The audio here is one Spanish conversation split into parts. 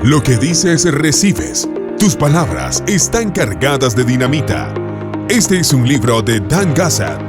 Lo que dices recibes. Tus palabras están cargadas de dinamita. Este es un libro de Dan Gazzard.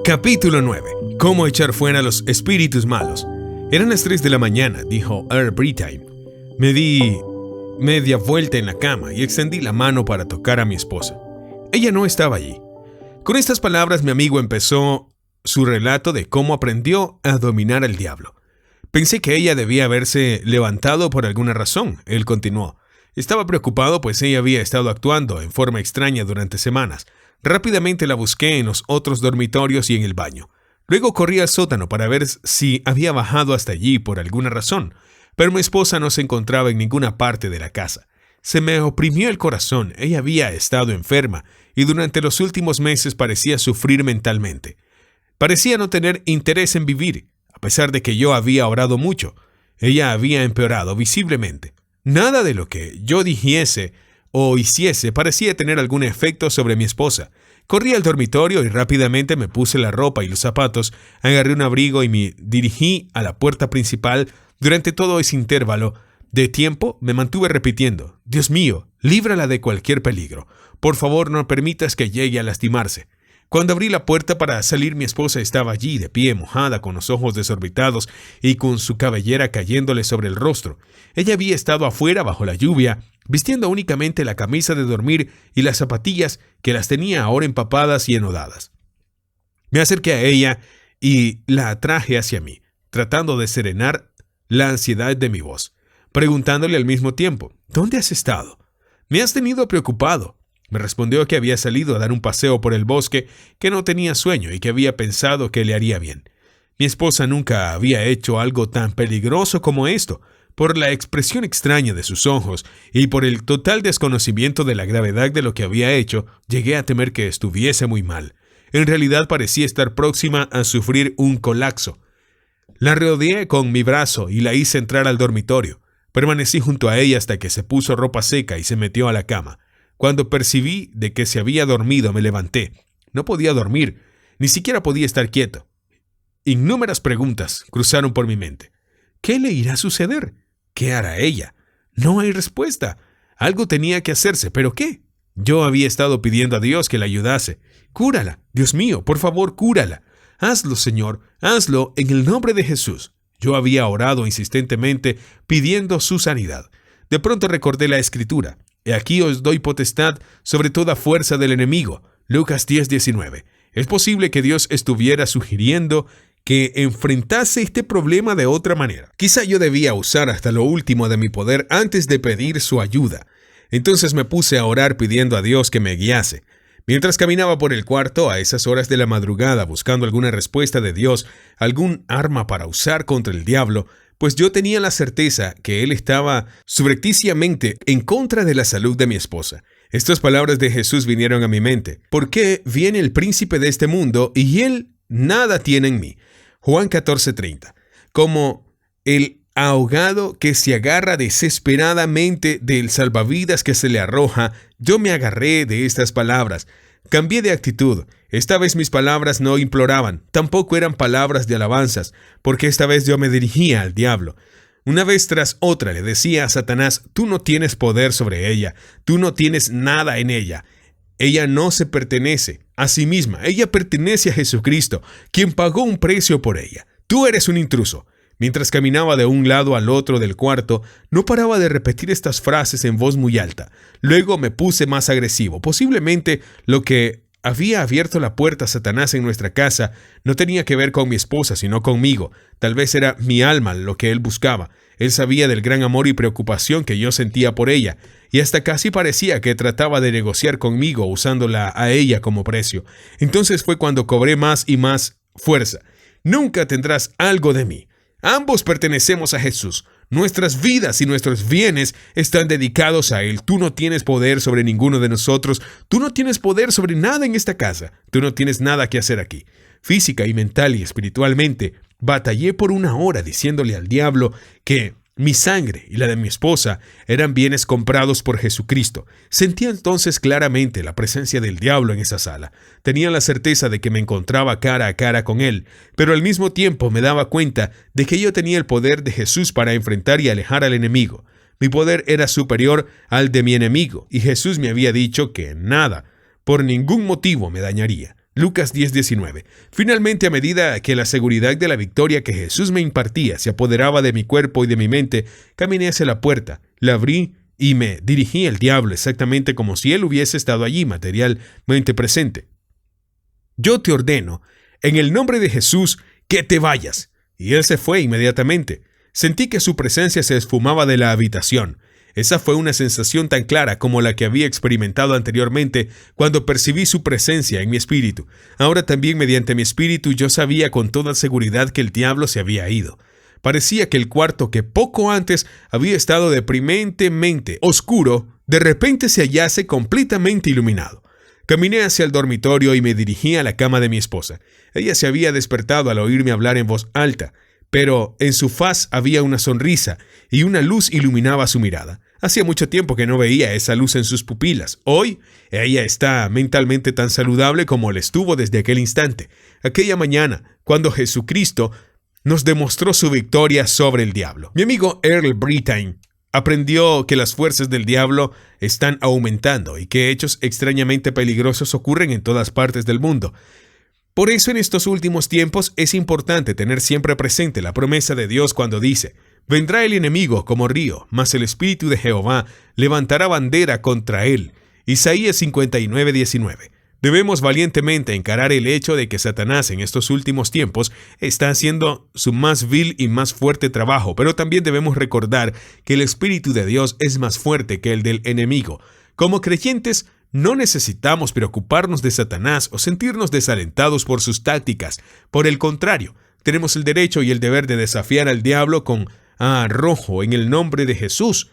Capítulo 9. Cómo echar fuera los espíritus malos. Eran las 3 de la mañana, dijo Earl Brittain. Me di media vuelta en la cama y extendí la mano para tocar a mi esposa. Ella no estaba allí. Con estas palabras mi amigo empezó su relato de cómo aprendió a dominar al diablo. Pensé que ella debía haberse levantado por alguna razón. Él continuó. Estaba preocupado pues ella había estado actuando en forma extraña durante semanas. Rápidamente la busqué en los otros dormitorios y en el baño. Luego corrí al sótano para ver si había bajado hasta allí por alguna razón, pero mi esposa no se encontraba en ninguna parte de la casa. Se me oprimió el corazón. Ella había estado enferma y durante los últimos meses parecía sufrir mentalmente. Parecía no tener interés en vivir. A pesar de que yo había orado mucho, ella había empeorado visiblemente. Nada de lo que yo dijese o hiciese parecía tener algún efecto sobre mi esposa. Corrí al dormitorio y rápidamente me puse la ropa y los zapatos, agarré un abrigo y me dirigí a la puerta principal. Durante todo ese intervalo de tiempo me mantuve repitiendo: Dios mío, líbrala de cualquier peligro. Por favor, no permitas que llegue a lastimarse. Cuando abrí la puerta para salir, mi esposa estaba allí, de pie, mojada, con los ojos desorbitados y con su cabellera cayéndole sobre el rostro. Ella había estado afuera bajo la lluvia, vistiendo únicamente la camisa de dormir y las zapatillas que las tenía ahora empapadas y enlodadas. Me acerqué a ella y la atraje hacia mí, tratando de serenar la ansiedad de mi voz, preguntándole al mismo tiempo: ¿Dónde has estado? Me has tenido preocupado. Me respondió que había salido a dar un paseo por el bosque, que no tenía sueño y que había pensado que le haría bien. Mi esposa nunca había hecho algo tan peligroso como esto. Por la expresión extraña de sus ojos y por el total desconocimiento de la gravedad de lo que había hecho, llegué a temer que estuviese muy mal. En realidad parecía estar próxima a sufrir un colapso. La rodeé con mi brazo y la hice entrar al dormitorio. Permanecí junto a ella hasta que se puso ropa seca y se metió a la cama. Cuando percibí de que se había dormido, me levanté. No podía dormir, ni siquiera podía estar quieto. Innúmeras preguntas cruzaron por mi mente. ¿Qué le irá a suceder? ¿Qué hará ella? No hay respuesta. Algo tenía que hacerse, ¿pero qué? Yo había estado pidiendo a Dios que la ayudase. Cúrala, Dios mío, por favor, cúrala. Hazlo, Señor, hazlo en el nombre de Jesús. Yo había orado insistentemente pidiendo su sanidad. De pronto recordé la Escritura. He aquí os doy potestad sobre toda fuerza del enemigo. Lucas 10:19. Es posible que Dios estuviera sugiriendo que enfrentase este problema de otra manera. Quizá yo debía usar hasta lo último de mi poder antes de pedir su ayuda. Entonces me puse a orar pidiendo a Dios que me guiase. Mientras caminaba por el cuarto a esas horas de la madrugada buscando alguna respuesta de Dios, algún arma para usar contra el diablo, pues yo tenía la certeza que él estaba subrepticiamente en contra de la salud de mi esposa. Estas palabras de Jesús vinieron a mi mente. ¿Por qué viene el príncipe de este mundo y él nada tiene en mí? Juan 14:30. Como el ahogado que se agarra desesperadamente del salvavidas que se le arroja, yo me agarré de estas palabras. Cambié de actitud. Esta vez mis palabras no imploraban, tampoco eran palabras de alabanzas, porque esta vez yo me dirigía al diablo. Una vez tras otra le decía a Satanás: tú no tienes poder sobre ella, tú no tienes nada en ella. Ella no se pertenece a sí misma, ella pertenece a Jesucristo, quien pagó un precio por ella. Tú eres un intruso. Mientras caminaba de un lado al otro del cuarto, no paraba de repetir estas frases en voz muy alta. Luego me puse más agresivo. Posiblemente lo que había abierto la puerta a Satanás en nuestra casa no tenía que ver con mi esposa, sino conmigo. Tal vez era mi alma lo que él buscaba. Él sabía del gran amor y preocupación que yo sentía por ella, y hasta casi parecía que trataba de negociar conmigo usándola a ella como precio. Entonces fue cuando cobré más y más fuerza. Nunca tendrás algo de mí. Ambos pertenecemos a Jesús. Nuestras vidas y nuestros bienes están dedicados a Él. Tú no tienes poder sobre ninguno de nosotros. Tú no tienes poder sobre nada en esta casa. Tú no tienes nada que hacer aquí. Física y mental y espiritualmente, batallé por una hora diciéndole al diablo que Mi sangre y la de mi esposa eran bienes comprados por Jesucristo. Sentía entonces claramente la presencia del diablo en esa sala. Tenía la certeza de que me encontraba cara a cara con él, pero al mismo tiempo me daba cuenta de que yo tenía el poder de Jesús para enfrentar y alejar al enemigo. Mi poder era superior al de mi enemigo, y Jesús me había dicho que nada, por ningún motivo, me dañaría. Lucas 10:19. Finalmente, a medida que la seguridad de la victoria que Jesús me impartía se apoderaba de mi cuerpo y de mi mente, caminé hacia la puerta, la abrí y me dirigí al diablo exactamente como si él hubiese estado allí materialmente presente. Yo te ordeno, en el nombre de Jesús, que te vayas. Y él se fue inmediatamente. Sentí que su presencia se esfumaba de la habitación. Esa fue una sensación tan clara como la que había experimentado anteriormente cuando percibí su presencia en mi espíritu. Ahora también mediante mi espíritu yo sabía con toda seguridad que el diablo se había ido. Parecía que el cuarto que poco antes había estado deprimentemente oscuro, de repente se hallase completamente iluminado. Caminé hacia el dormitorio y me dirigí a la cama de mi esposa. Ella se había despertado al oírme hablar en voz alta, pero en su faz había una sonrisa y una luz iluminaba su mirada. Hacía mucho tiempo que no veía esa luz en sus pupilas. Hoy, ella está mentalmente tan saludable como lo estuvo desde aquel instante, aquella mañana, cuando Jesucristo nos demostró su victoria sobre el diablo. Mi amigo Earl Brittain aprendió que las fuerzas del diablo están aumentando y que hechos extrañamente peligrosos ocurren en todas partes del mundo. Por eso en estos últimos tiempos es importante tener siempre presente la promesa de Dios cuando dice: vendrá el enemigo como río, mas el Espíritu de Jehová levantará bandera contra él. Isaías 59:19. Debemos valientemente encarar el hecho de que Satanás en estos últimos tiempos está haciendo su más vil y más fuerte trabajo, pero también debemos recordar que el Espíritu de Dios es más fuerte que el del enemigo. Como creyentes, no necesitamos preocuparnos de Satanás o sentirnos desalentados por sus tácticas. Por el contrario, tenemos el derecho y el deber de desafiar al diablo con arrojo en el nombre de Jesús.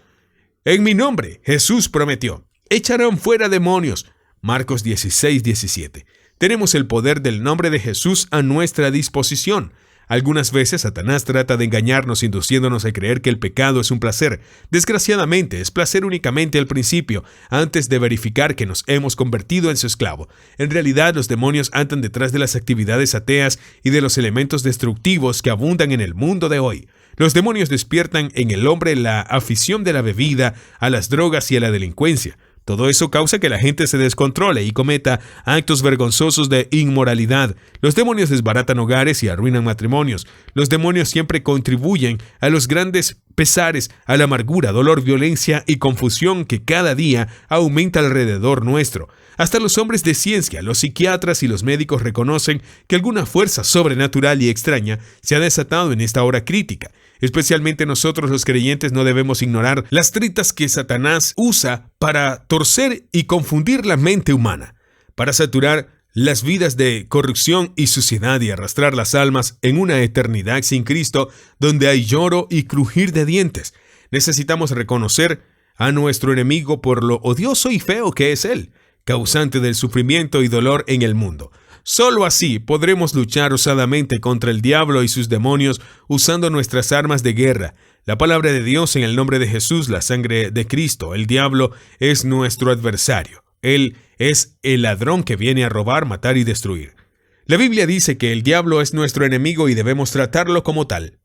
En mi nombre, Jesús prometió, echarán fuera demonios. Marcos 16:17. Tenemos el poder del nombre de Jesús a nuestra disposición. Algunas veces Satanás trata de engañarnos induciéndonos a creer que el pecado es un placer. Desgraciadamente, es placer únicamente al principio, antes de verificar que nos hemos convertido en su esclavo. En realidad, los demonios andan detrás de las actividades ateas y de los elementos destructivos que abundan en el mundo de hoy. Los demonios despiertan en el hombre la afición de la bebida, a las drogas y a la delincuencia. Todo eso causa que la gente se descontrole y cometa actos vergonzosos de inmoralidad. Los demonios desbaratan hogares y arruinan matrimonios. Los demonios siempre contribuyen a los grandes pesares, a la amargura, dolor, violencia y confusión que cada día aumenta alrededor nuestro. Hasta los hombres de ciencia, los psiquiatras y los médicos reconocen que alguna fuerza sobrenatural y extraña se ha desatado en esta hora crítica. Especialmente nosotros los creyentes no debemos ignorar las tritas que Satanás usa para torcer y confundir la mente humana, para saturar las vidas de corrupción y suciedad y arrastrar las almas en una eternidad sin Cristo donde hay lloro y crujir de dientes. Necesitamos reconocer a nuestro enemigo por lo odioso y feo que es él, causante del sufrimiento y dolor en el mundo. Solo así podremos luchar osadamente contra el diablo y sus demonios usando nuestras armas de guerra, la palabra de Dios en el nombre de Jesús, la sangre de Cristo. El diablo es nuestro adversario. Él es el ladrón que viene a robar, matar y destruir. La Biblia dice que el diablo es nuestro enemigo y debemos tratarlo como tal.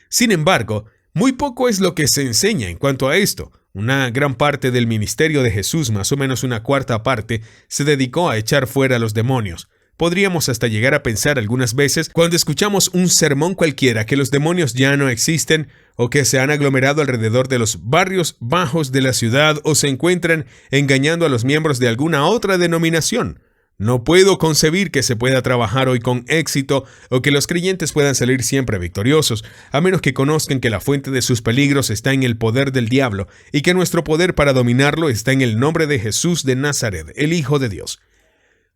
Sin embargo, muy poco es lo que se enseña en cuanto a esto. Una gran parte del ministerio de Jesús, más o menos una cuarta parte, se dedicó a echar fuera a los demonios. Podríamos hasta llegar a pensar algunas veces, cuando escuchamos un sermón cualquiera, que los demonios ya no existen o que se han aglomerado alrededor de los barrios bajos de la ciudad o se encuentran engañando a los miembros de alguna otra denominación. No puedo concebir que se pueda trabajar hoy con éxito o que los creyentes puedan salir siempre victoriosos, a menos que conozcan que la fuente de sus peligros está en el poder del diablo y que nuestro poder para dominarlo está en el nombre de Jesús de Nazaret, el Hijo de Dios.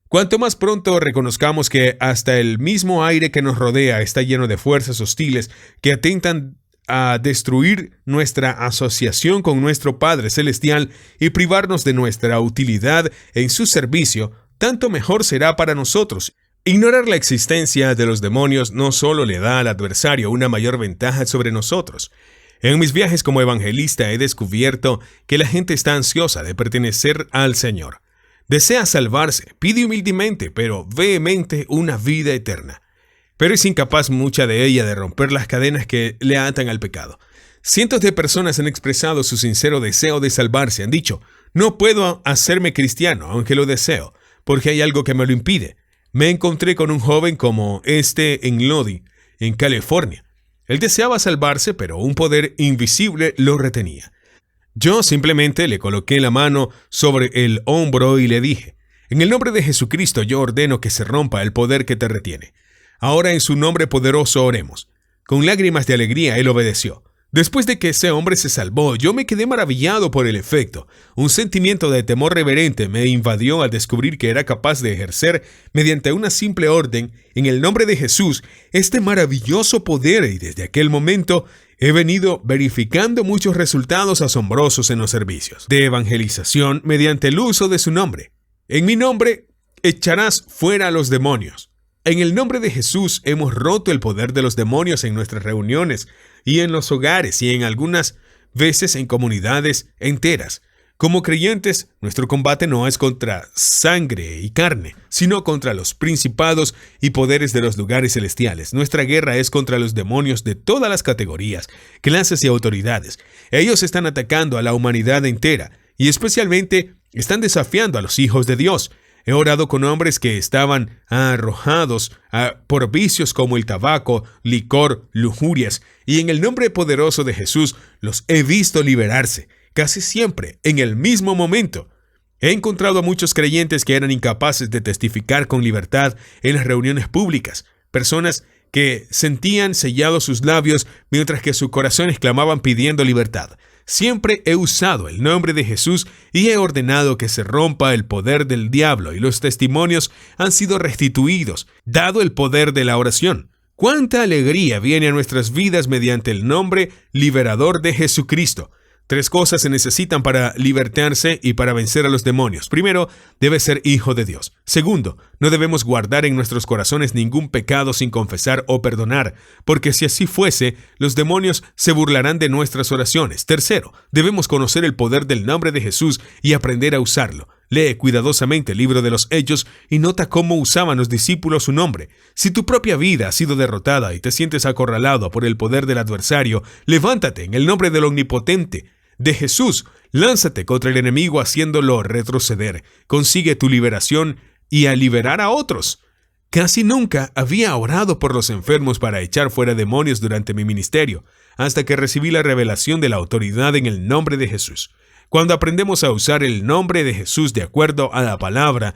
Cuanto más pronto reconozcamos que hasta el mismo aire que nos rodea está lleno de fuerzas hostiles que atentan a destruir nuestra asociación con nuestro Padre Celestial y privarnos de nuestra utilidad en su servicio, tanto mejor será para nosotros. Ignorar la existencia de los demonios no solo le da al adversario una mayor ventaja sobre nosotros. En mis viajes como evangelista he descubierto que la gente está ansiosa de pertenecer al Señor. Desea salvarse, pide humildemente, pero vehemente una vida eterna. Pero es incapaz mucha de ella de romper las cadenas que le atan al pecado. Cientos de personas han expresado su sincero deseo de salvarse. Han dicho, no puedo hacerme cristiano, aunque lo deseo, porque hay algo que me lo impide. Me encontré con un joven como este en Lodi, en California. Él deseaba salvarse, pero un poder invisible lo retenía. Yo simplemente le coloqué la mano sobre el hombro y le dije, en el nombre de Jesucristo yo ordeno que se rompa el poder que te retiene. Ahora en su nombre poderoso oremos. Con lágrimas de alegría él obedeció. Después de que ese hombre se salvó, yo me quedé maravillado por el efecto. Un sentimiento de temor reverente me invadió al descubrir que era capaz de ejercer, mediante una simple orden, en el nombre de Jesús, este maravilloso poder, y desde aquel momento he venido verificando muchos resultados asombrosos en los servicios de evangelización mediante el uso de su nombre. En mi nombre echarás fuera a los demonios. En el nombre de Jesús hemos roto el poder de los demonios en nuestras reuniones y en los hogares y en algunas veces en comunidades enteras. Como creyentes, nuestro combate no es contra sangre y carne, sino contra los principados y poderes de los lugares celestiales. Nuestra guerra es contra los demonios de todas las categorías, clases y autoridades. Ellos están atacando a la humanidad entera y especialmente están desafiando a los hijos de Dios. He orado con hombres que estaban arrojados por vicios como el tabaco, licor, lujurias, y en el nombre poderoso de Jesús los he visto liberarse, casi siempre en el mismo momento. He encontrado a muchos creyentes que eran incapaces de testificar con libertad en las reuniones públicas, personas que sentían sellados sus labios mientras que sus corazones clamaban pidiendo libertad. Siempre he usado el nombre de Jesús y he ordenado que se rompa el poder del diablo y los testimonios han sido restituidos, dado el poder de la oración. ¡Cuánta alegría viene a nuestras vidas mediante el nombre liberador de Jesucristo! 3 cosas se necesitan para libertarse y para vencer a los demonios. Primero, debe ser hijo de Dios. Segundo, no debemos guardar en nuestros corazones ningún pecado sin confesar o perdonar, porque si así fuese, los demonios se burlarán de nuestras oraciones. Tercero, debemos conocer el poder del nombre de Jesús y aprender a usarlo. Lee cuidadosamente el libro de los Hechos y nota cómo usaban los discípulos su nombre. Si tu propia vida ha sido derrotada y te sientes acorralado por el poder del adversario, levántate en el nombre del Omnipotente de Jesús, lánzate contra el enemigo haciéndolo retroceder. Consigue tu liberación y a liberar a otros. Casi nunca había orado por los enfermos para echar fuera demonios durante mi ministerio, hasta que recibí la revelación de la autoridad en el nombre de Jesús. Cuando aprendemos a usar el nombre de Jesús de acuerdo a la palabra,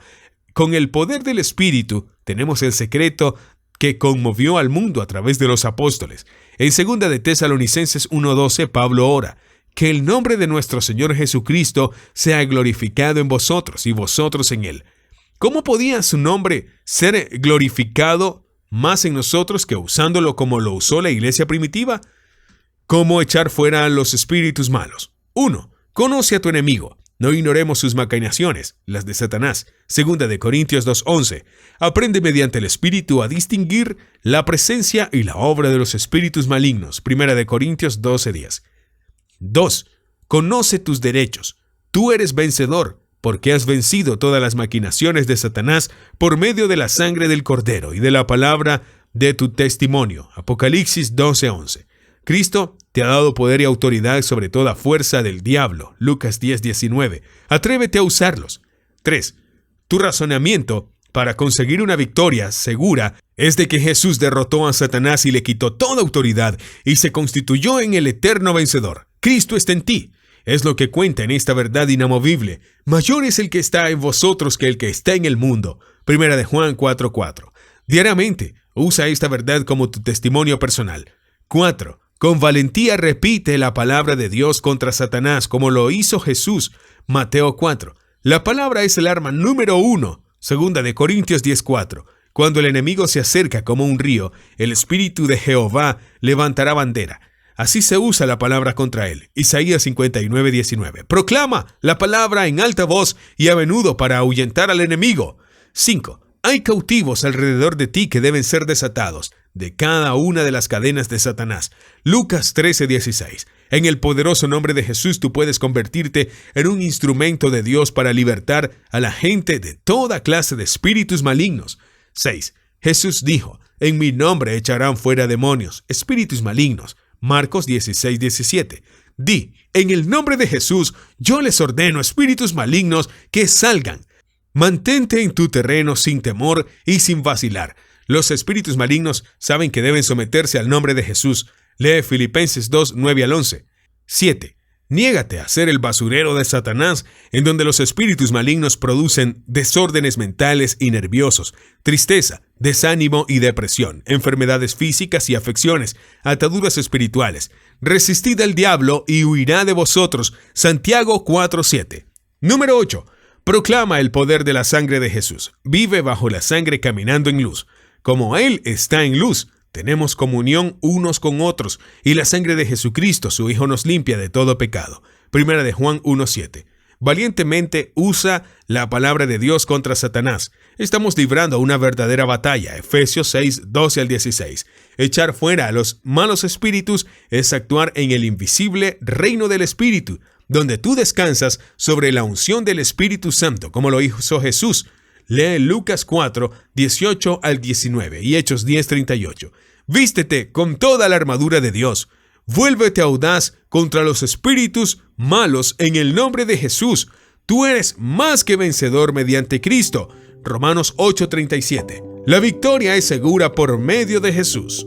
con el poder del Espíritu, tenemos el secreto que conmovió al mundo a través de los apóstoles. En 2 de Tesalonicenses 1:12, Pablo ora: que el nombre de nuestro Señor Jesucristo sea glorificado en vosotros y vosotros en Él. ¿Cómo podía su nombre ser glorificado más en nosotros que usándolo como lo usó la iglesia primitiva? ¿Cómo echar fuera a los espíritus malos? 1. Conoce a tu enemigo. No ignoremos sus maquinaciones, las de Satanás. 2 de Corintios 2:11. Aprende mediante el Espíritu a distinguir la presencia y la obra de los espíritus malignos. 1 de Corintios 12:10. 2. Conoce tus derechos. Tú eres vencedor, porque has vencido todas las maquinaciones de Satanás por medio de la sangre del Cordero y de la palabra de tu testimonio. Apocalipsis 12:11. Cristo te ha dado poder y autoridad sobre toda fuerza del diablo. Lucas 10:19. Atrévete a usarlos. 3. Tu razonamiento para conseguir una victoria segura es de que Jesús derrotó a Satanás y le quitó toda autoridad y se constituyó en el eterno vencedor. Cristo está en ti. Es lo que cuenta en esta verdad inamovible. Mayor es el que está en vosotros que el que está en el mundo. 1 de Juan 4:4. Diariamente, usa esta verdad como tu testimonio personal. 4. Con valentía repite la palabra de Dios contra Satanás, como lo hizo Jesús. Mateo 4. La palabra es el arma número 1. 2 de Corintios 10:4. Cuando el enemigo se acerca como un río, el Espíritu de Jehová levantará bandera. Así se usa la palabra contra él. Isaías 59:19. Proclama la palabra en alta voz y a menudo para ahuyentar al enemigo. 5. Hay cautivos alrededor de ti que deben ser desatados. de cada una de las cadenas de Satanás. Lucas 13:16. En el poderoso nombre de Jesús tú puedes convertirte en un instrumento de Dios para libertar a la gente de toda clase de espíritus malignos. 6. Jesús dijo, en mi nombre echarán fuera demonios, espíritus malignos. Marcos 16:17. Di, en el nombre de Jesús, yo les ordeno espíritus malignos que salgan. Mantente en tu terreno sin temor y sin vacilar. Los espíritus malignos saben que deben someterse al nombre de Jesús. Lee Filipenses 2:9-11. 7. Niégate a ser el basurero de Satanás, en donde los espíritus malignos producen desórdenes mentales y nerviosos, tristeza, desánimo y depresión, enfermedades físicas y afecciones, ataduras espirituales. Resistid al diablo y huirá de vosotros. Santiago 4:7. Número 8. Proclama el poder de la sangre de Jesús. Vive bajo la sangre caminando en luz. Como Él está en luz, tenemos comunión unos con otros, y la sangre de Jesucristo, su Hijo, nos limpia de todo pecado. Primera de Juan 1:7. Valientemente usa la palabra de Dios contra Satanás. Estamos librando una verdadera batalla. Efesios 6:12-16. Echar fuera a los malos espíritus es actuar en el invisible reino del Espíritu, donde tú descansas sobre la unción del Espíritu Santo, como lo hizo Jesús. Lee Lucas 4:18-19 y Hechos 10:38. Vístete con toda la armadura de Dios. Vuélvete audaz contra los espíritus malos en el nombre de Jesús. Tú eres más que vencedor mediante Cristo. Romanos 8:37. La victoria es segura por medio de Jesús.